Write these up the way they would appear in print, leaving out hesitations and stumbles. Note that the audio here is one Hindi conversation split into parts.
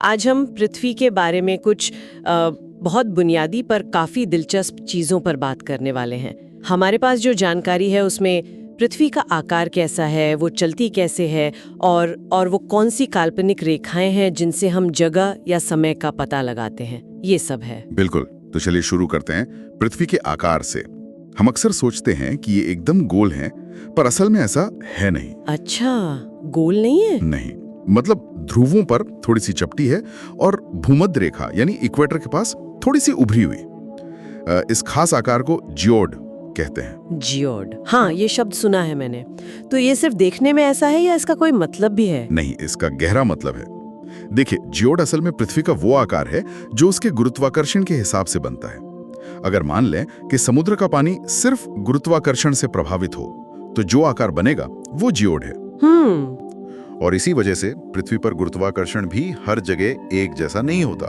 आज हम पृथ्वी के बारे में कुछ बहुत बुनियादी पर काफ़ी दिलचस्प चीज़ों पर बात करने वाले हैं। हमारे पास जो जानकारी है उसमें पृथ्वी का आकार कैसा है, वो चलती कैसे है और वो कौन सी काल्पनिक रेखाएं हैं जिनसे हम जगह या समय का पता लगाते हैं, ये सब है। बिल्कुल, तो चलिए शुरू करते हैं पृथ्वी के आकार से। हम अक्सर सोचते हैं कि ये एकदम गोल है, पर असल में ऐसा है नहीं। अच्छा, गोल नहीं है? नहीं, मतलब ध्रुवों पर थोड़ी सी चपटी है और भूमध्य रेखा यानी इक्वेटर के पास थोड़ी सी उभरी हुई। इस खास आकार को जियोड कहते हैं। जियोड, हाँ, ये शब्द सुना है मैंने। तो ये सिर्फ देखने में ऐसा है या इसका कोई मतलब भी है? नहीं, इसका गहरा मतलब है। देखिए, जियोड असल में पृथ्वी का वो आकार है जो उसके गुरुत्वाकर्षण के हिसाब से बनता है। अगर मान लें कि समुद्र का पानी सिर्फ गुरुत्वाकर्षण से प्रभावित हो, तो जो आकार बनेगा वो जियोड है। और इसी वजह से पृथ्वी पर गुरुत्वाकर्षण भी हर जगह एक जैसा नहीं होता।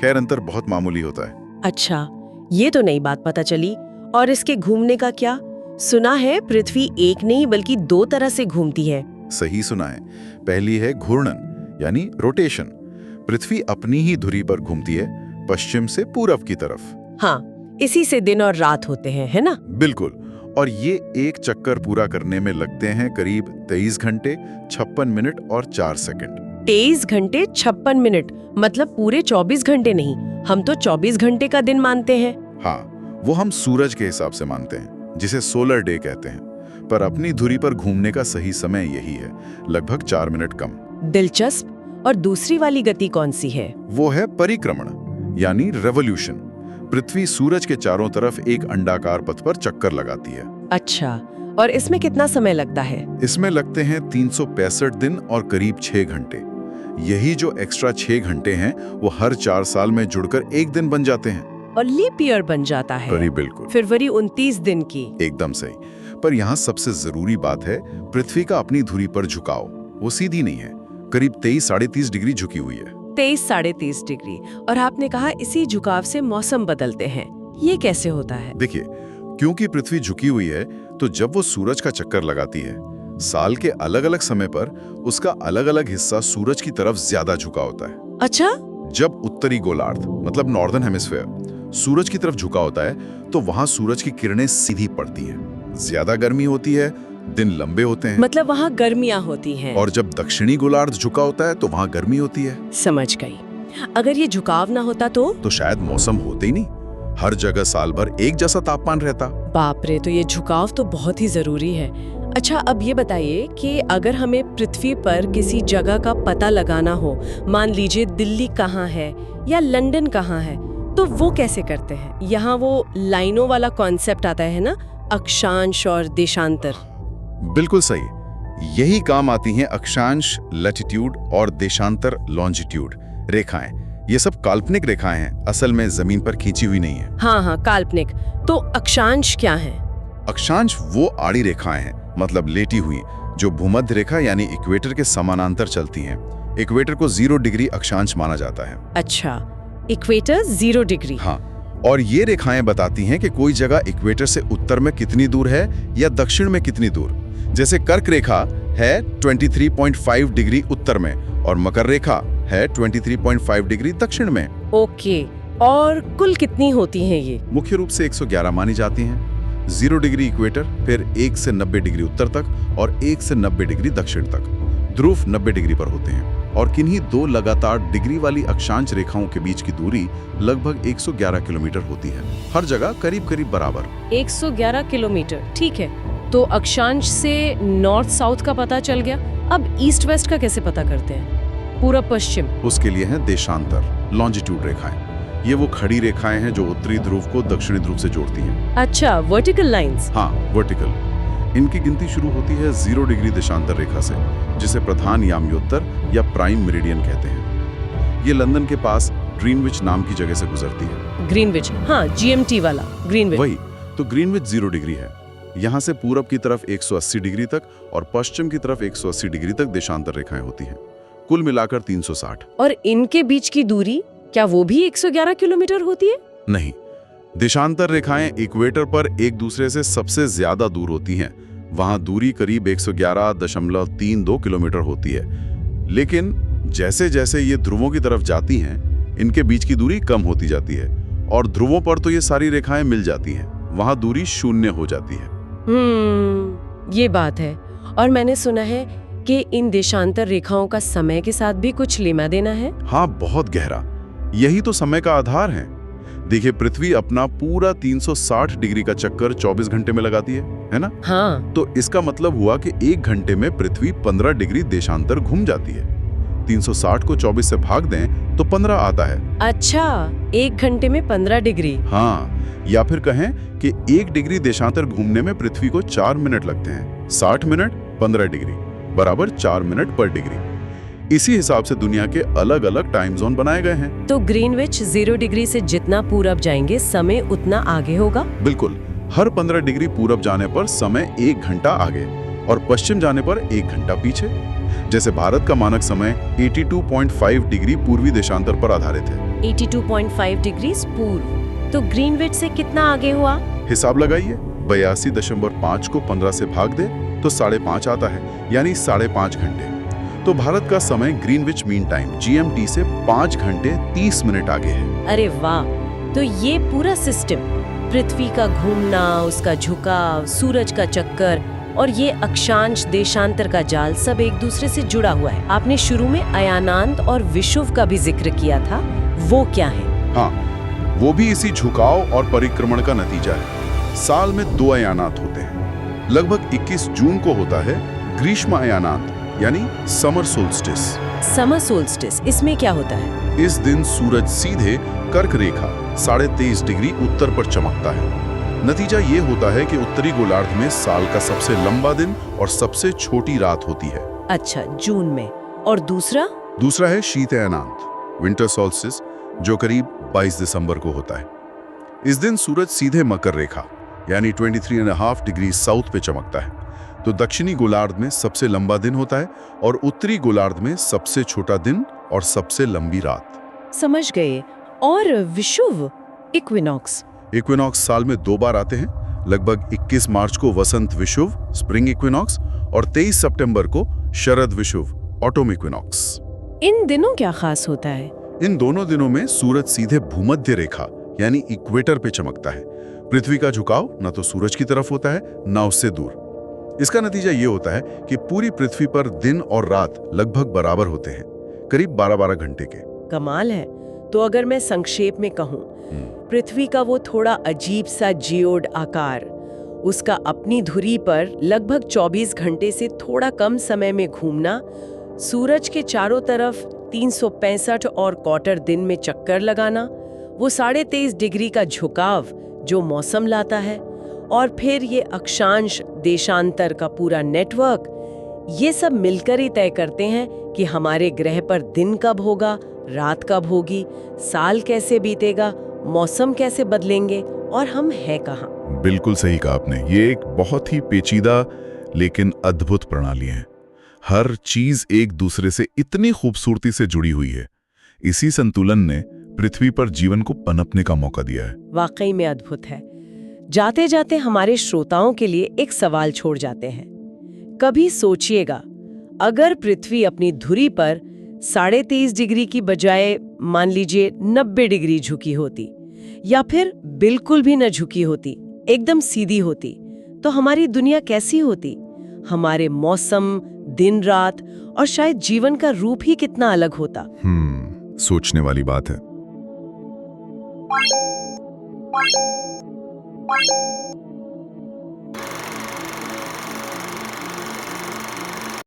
खैर, अंतर बहुत मामूली होता है। अच्छा, ये तो नई बात पता चली। और इसके घूमने का क्या? सुना है पृथ्वी एक नहीं बल्कि दो तरह से घूमती है। सही सुना है। पहली है घूर्णन यानी रोटेशन। पृथ्वी अपनी ही धुरी पर घूमती है, पश्चिम से पूरब की तरफ। हाँ, इसी से दिन और रात होते हैं, है ना? बिल्कुल। और ये एक चक्कर पूरा करने में लगते हैं करीब 23 घंटे 56 मिनट और 4 सेकंड। 23 घंटे 56 मिनट, मतलब पूरे 24 घंटे नहीं। हम तो 24 घंटे का दिन मानते हैं। हाँ, वो हम सूरज के हिसाब से मानते हैं, जिसे सोलर डे कहते हैं। पर अपनी धुरी पर घूमने का सही समय यही है, लगभग 4 मिनट कम। दिलचस्प। और दूसरी वाली गति कौन सी है? वो है परिक्रमण यानी रेवोल्यूशन। पृथ्वी सूरज के चारों तरफ एक अंडाकार पथ पर चक्कर लगाती है। अच्छा, और इसमें कितना समय लगता है? इसमें लगते हैं 365 दिन और करीब 6 घंटे। यही जो एक्स्ट्रा 6 घंटे हैं वो हर 4 साल में जुड़कर एक दिन बन जाते हैं। और लीप ईयर बन जाता है। बिल्कुल। फरवरी 29 दिन की। एकदम सही। पर यहाँ सबसे जरूरी बात है पृथ्वी का अपनी धुरी पर झुकाव। वो सीधी नहीं है, करीब 23-30 डिग्री झुकी हुई है। 23-30 डिग्री। और आपने कहा इसी झुकाव से मौसम बदलते हैं। ये कैसे होता है? देखिए, क्योंकि पृथ्वी झुकी हुई है, तो जब वो सूरज का चक्कर लगाती है, साल के अलग अलग समय पर उसका अलग अलग हिस्सा सूरज की तरफ ज्यादा झुका होता है। अच्छा? जब उत्तरी गोलार्ध मतलब नॉर्दर्न हेमिस्फीयर सूरज की तरफ झुका होता है, तो वहां सूरज की किरणें सीधी पड़ती हैं, ज्यादा गर्मी होती है, दिन लंबे होते हैं। मतलब वहाँ गर्मियाँ होती हैं। और जब दक्षिणी गोलार्ध झुका होता है, तो वहां गर्मी होती है। समझ गई। अगर ये झुकाव ना होता तो शायद मौसम होते ही नहीं, हर जगह साल भर एक जैसा तापमान रहता। बाप रे, तो ये झुकाव तो बहुत ही जरूरी है। अच्छा, अब ये बताइए कि अगर हमें पृथ्वी पर किसी जगह का पता लगाना हो, मान लीजिए दिल्ली कहाँ है या लंदन कहाँ है, तो वो कैसे करते हैं? यहाँ वो लाइनों वाला कॉन्सेप्ट आता है ना, अक्षांश और देशांतर। बिल्कुल सही। यही काम आती हैं अक्षांश लैटिट्यूड और देशांतर लॉन्जिट्यूड रेखाएं। ये सब काल्पनिक रेखाएं हैं, असल में जमीन पर खींची हुई नहीं है। हाँ, काल्पनिक। तो अक्षांश क्या है? अक्षांश वो आड़ी रेखाएं हैं, मतलब लेटी हुई, जो भूमध्य रेखा यानी इक्वेटर के समानांतर चलती हैं। इक्वेटर को 0 डिग्री अक्षांश माना जाता है। अच्छा, इक्वेटर 0 डिग्री। हाँ, और ये रेखाएं बताती हैं कि कोई जगह इक्वेटर से उत्तर में कितनी दूर है या दक्षिण में कितनी दूर। जैसे कर्क रेखा है 23.5 डिग्री उत्तर में और मकर रेखा है 23.5 डिग्री दक्षिण में। ओके, और कुल कितनी होती हैं ये? मुख्य रूप से 111 मानी जाती हैं। 0 डिग्री इक्वेटर, फिर 1 से 90 डिग्री उत्तर तक और 1 से 90 डिग्री दक्षिण तक। ध्रुव 90 डिग्री पर होते हैं। और किन्हीं दो लगातार डिग्री वाली अक्षांश रेखाओं के बीच की दूरी लगभग 111 किलोमीटर होती है, हर जगह करीब करीब बराबर। 111 किलोमीटर, ठीक है। तो अक्षांश से नॉर्थ साउथ का पता चल गया। अब ईस्ट वेस्ट का कैसे पता करते हैं? पूरा पश्चिम? उसके लिए है देशांतर लॉन्जिट्यूड रेखाएं। ये वो खड़ी रेखाएं हैं जो उत्तरी ध्रुव को दक्षिणी ध्रुव से जोड़ती हैं। अच्छा, वर्टिकल लाइंस। हाँ, वर्टिकल। इनकी गिनती शुरू होती है 0 डिग्री देशांतर रेखा से, जिसे प्रधान याम्योत्तर या प्राइम मेरिडियन कहते हैं। ये लंदन के पास ग्रीनविच नाम की जगह से गुजरती है। ग्रीनविच, हाँ, GMT वाला ग्रीनविच। वही तो ग्रीनविच 0 डिग्री है। यहाँ से पूरब की तरफ 180 डिग्री तक और पश्चिम की तरफ 180 डिग्री तक देशांतर रेखाएं होती हैं, कुल मिलाकर 360। और इनके बीच की दूरी क्या वो भी 111 किलोमीटर होती है? नहीं, देशांतर रेखाएं इक्वेटर पर एक दूसरे से सबसे ज्यादा दूर होती हैं। वहां दूरी करीब 111.32 किलोमीटर होती है, लेकिन जैसे जैसे ये ध्रुवों की तरफ जाती हैं, इनके बीच की दूरी कम होती जाती है और ध्रुवों पर तो ये सारी रेखाएं मिल जाती हैं, वहां दूरी शून्य हो जाती है। ये बात है। और मैंने सुना है कि इन देशांतर रेखाओं का समय के साथ भी कुछ लेना देना है। हाँ, बहुत गहरा। यही तो समय का आधार है। देखिए, पृथ्वी अपना पूरा 360 डिग्री का चक्कर 24 घंटे में लगाती है ना? हाँ। तो इसका मतलब हुआ कि 1 घंटे में पृथ्वी 15 डिग्री देशांतर घूम जाती है। 360 को 24 से भाग दें तो 15 आता है। अच्छा, 1 घंटे में 15 डिग्री। हाँ, या फिर कहें कि 1 डिग्री देशांतर घूमने में पृथ्वी को 4 मिनट लगते हैं। 60 मिनट 15 डिग्री बराबर 4 मिनट पर डिग्री। इसी हिसाब से दुनिया के अलग अलग टाइम जोन बनाए गए हैं। तो ग्रीनविच 0 डिग्री से जितना पूरब जाएंगे समय उतना आगे होगा? बिल्कुल। हर 15 डिग्री पूरब जाने पर समय 1 घंटा आगे और पश्चिम जाने पर 1 घंटा पीछे। जैसे भारत का मानक समय 82.5 डिग्री पूर्वी देशांतर पर आधारित है। 82.5 डिग्री पूर्व। तो ग्रीनविच से कितना आगे हुआ? हिसाब लगाइए। 82.5 को 15 से भाग दे तो 5.5 आता है, यानी 5.5 घंटे। तो भारत का समय ग्रीनविच मीन टाइम GMT से 5 घंटे 30 मिनट आगे है। अरे वाह! तो ये पूरा सिस्टम, पृथ्वी का घूमना, उसका झुकाव, सूरज का चक्कर और ये अक्षांश देशांतर का जाल सब एक दूसरे से जुड़ा हुआ है। आपने शुरू में अयानांत और विषुव का भी जिक्र किया था, वो क्या है? हाँ, वो भी इसी झुकाव और परिक्रमण का नतीजा है। साल में 2 अयानांत होते हैं। लगभग 21 जून को होता है ग्रीष्म अयानांत, यानी समर सोल्स्टिस। समर सोल्स्टिस, इसमें क्या होता है? इस दिन सूरज सीधे कर्क रेखा 23.5 डिग्री उत्तर पर चमकता है। नतीजा ये होता है कि उत्तरी गोलार्ध में साल का सबसे लंबा दिन और सबसे छोटी रात होती है। अच्छा, जून में। और दूसरा है शीत अयानांत, विंटर सोल्स्टिस, जो करीब 22 दिसंबर को होता है। इस दिन सूरज सीधे मकर रेखा यानी 23.5 डिग्री साउथ पे चमकता है। तो दक्षिणी गोलार्ध में सबसे लंबा दिन होता है और उत्तरी गोलार्ध में सबसे छोटा दिन और सबसे लंबी रात। समझ गए। और विषुव, इक्विनॉक्स? इक्विनॉक्स साल में 2 बार आते हैं। लगभग 21 मार्च को वसंत विषुव, स्प्रिंग इक्विनॉक्स, और 23 सितंबर को शरद विषुव, ऑटम इक्विनॉक्स। इन दिनों क्या खास होता है? इन दोनों दिनों में सूरज सीधे भूमध्य रेखा यानी इक्वेटर पे चमकता है। पृथ्वी का झुकाव न तो सूरज की तरफ होता है न उससे दूर। इसका नतीजा ये होता है कि पूरी पृथ्वी पर दिन और रात लगभग बराबर होते हैं, करीब 12-12 घंटे के। कमाल है। तो अगर मैं संक्षेप में कहूँ, पृथ्वी का वो थोड़ा अजीब सा जियोड आकार, उसका अपनी धुरी पर लगभग 24 घंटे से थोड़ा कम समय में घूमना, सूरज के चारों तरफ 365 और क्वार्टर दिन में चक्कर लगाना, वो 23.5 डिग्री का झुकाव जो मौसम लाता है, और फिर ये अक्षांश देशांतर का पूरा नेटवर्क, ये सब मिलकर ही तय करते हैं कि हमारे ग्रह पर दिन कब होगा, रात कब होगी, साल कैसे बीतेगा, मौसम कैसे बदलेंगे और हम हैं कहाँ। बिल्कुल सही कहा आपने। ये एक बहुत ही पेचीदा लेकिन अद्भुत प्रणाली है। हर चीज एक दूसरे से इतनी खूबसूरती से जुड़ी हुई है। इसी संतुलन ने पृथ्वी पर जीवन को पनपने का मौका दिया है। वाकई में अद्भुत है। जाते जाते हमारे श्रोताओं के लिए एक सवाल छोड़ जाते हैं। कभी सोचिएगा, अगर पृथ्वी अपनी धुरी पर 23.5 डिग्री की बजाय मान लीजिए 90 डिग्री झुकी होती, या फिर बिल्कुल भी न झुकी होती, एकदम सीधी होती, तो हमारी दुनिया कैसी होती? हमारे मौसम, दिन रात और शायद जीवन का रूप ही कितना अलग होता। सोचने वाली बात है।